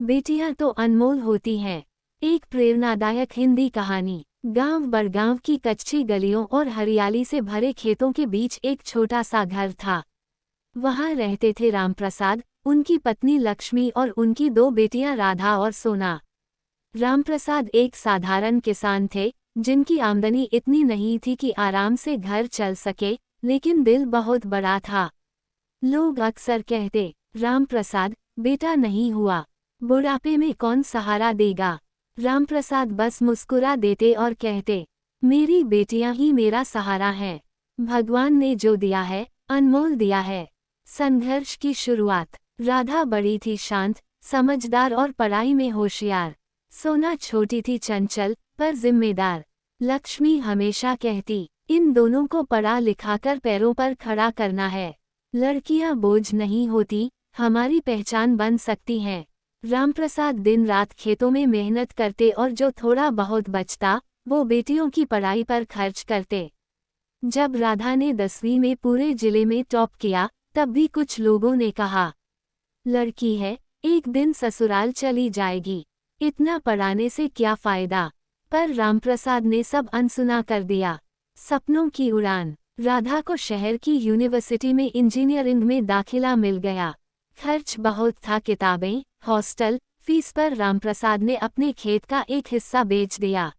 बेटियां तो अनमोल होती हैं। एक प्रेरणादायक हिंदी कहानी। गांव बड़गांव की कच्ची गलियों और हरियाली से भरे खेतों के बीच एक छोटा सा घर था। वहां रहते थे रामप्रसाद, उनकी पत्नी लक्ष्मी और उनकी दो बेटियां राधा और सोना। रामप्रसाद एक साधारण किसान थे, जिनकी आमदनी इतनी नहीं थी कि आराम से घर चल सके, लेकिन दिल बहुत बड़ा था। लोग अक्सर कहते, रामप्रसाद बेटा नहीं हुआ, बुढ़ापे में कौन सहारा देगा। रामप्रसाद बस मुस्कुरा देते और कहते, मेरी बेटियां ही मेरा सहारा हैं। भगवान ने जो दिया है, अनमोल दिया है। संघर्ष की शुरुआत। राधा बड़ी थी शांत, समझदार और पढ़ाई में होशियार। सोना छोटी थी चंचल, पर जिम्मेदार। लक्ष्मी हमेशा कहती, इन दोनों को पढ़ा लिखाकर पैरों पर खड़ा करना है। लड़कियां बोझ नहीं होती, हमारी पहचान बन सकती हैं। रामप्रसाद दिन रात खेतों में मेहनत करते और जो थोड़ा बहुत बचता, वो बेटियों की पढ़ाई पर खर्च करते। जब राधा ने 10वीं में पूरे जिले में टॉप किया, तब भी कुछ लोगों ने कहा, लड़की है, एक दिन ससुराल चली जाएगी, इतना पढ़ाने से क्या फायदा। पर रामप्रसाद ने सब अनसुना कर दिया। सपनों की उड़ान। राधा को शहर की यूनिवर्सिटी में इंजीनियरिंग में दाखिला मिल गया। खर्च बहुत था, किताबें, हॉस्टल, फीस पर रामप्रसाद ने अपने खेत का एक हिस्सा बेच दिया।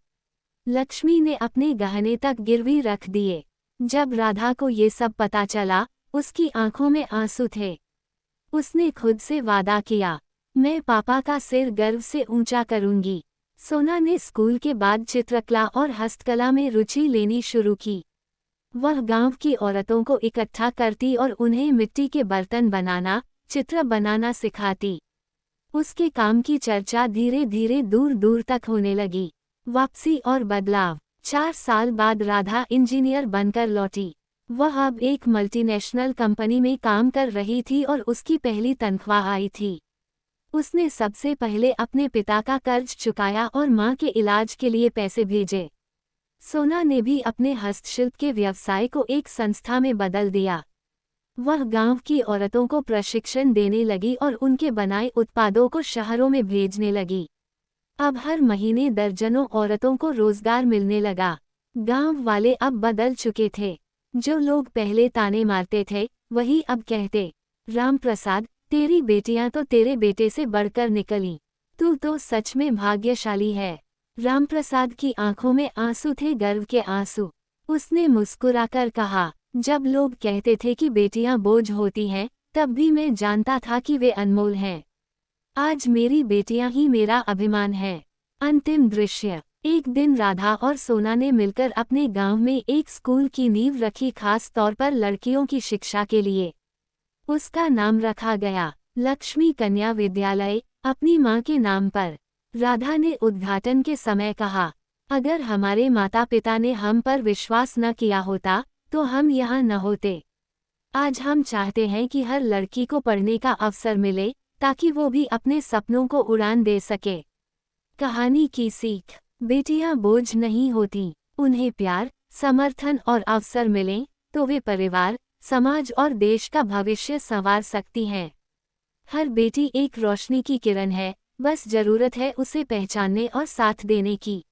लक्ष्मी ने अपने गहने तक गिरवी रख दिए। जब राधा को ये सब पता चला, उसकी आंखों में आंसू थे। उसने खुद से वादा किया, मैं पापा का सिर गर्व से ऊंचा करूंगी। सोना ने स्कूल के बाद चित्रकला और हस्तकला में रुचि लेनी शुरू की। वह गांव की औरतों को इकट्ठा करती और उन्हें मिट्टी के बर्तन बनाना, चित्र बनाना सिखाती। उसके काम की चर्चा धीरे धीरे दूर दूर तक होने लगी। वापसी और बदलाव। 4 साल बाद राधा इंजीनियर बनकर लौटी। वह अब एक मल्टीनेशनल कंपनी में काम कर रही थी और उसकी पहली तनख्वाह आई थी। उसने सबसे पहले अपने पिता का कर्ज चुकाया और मां के इलाज के लिए पैसे भेजे। सोना ने भी अपने हस्तशिल्प के व्यवसाय को एक संस्था में बदल दिया। वह गांव की औरतों को प्रशिक्षण देने लगी और उनके बनाए उत्पादों को शहरों में भेजने लगी। अब हर महीने दर्जनों औरतों को रोजगार मिलने लगा। गांव वाले अब बदल चुके थे। जो लोग पहले ताने मारते थे, वही अब कहते, रामप्रसाद, तेरी बेटियां तो तेरे बेटे से बढ़कर निकलीं। तू तो सच में भाग्यशाली है। रामप्रसाद की आंखों में आंसू थे, गर्व के आंसू। उसने मुस्कुराकर कहा, जब लोग कहते थे कि बेटियां बोझ होती हैं, तब भी मैं जानता था कि वे अनमोल हैं। आज मेरी बेटियां ही मेरा अभिमान है। अंतिम दृश्य। एक दिन राधा और सोना ने मिलकर अपने गांव में एक स्कूल की नींव रखी, खास तौर पर लड़कियों की शिक्षा के लिए। उसका नाम रखा गया लक्ष्मी कन्या विद्यालय, अपनी मां के नाम पर। राधा ने उद्घाटन के समय कहा, अगर हमारे माता पिता ने हम पर विश्वास न किया होता, तो हम यहाँ न होते। आज हम चाहते हैं कि हर लड़की को पढ़ने का अवसर मिले, ताकि वो भी अपने सपनों को उड़ान दे सके। कहानी की सीख। बेटियां बोझ नहीं होती। उन्हें प्यार, समर्थन और अवसर मिलें, तो वे परिवार, समाज और देश का भविष्य संवार सकती हैं। हर बेटी एक रोशनी की किरण है, बस जरूरत है उसे पहचानने और साथ देने की।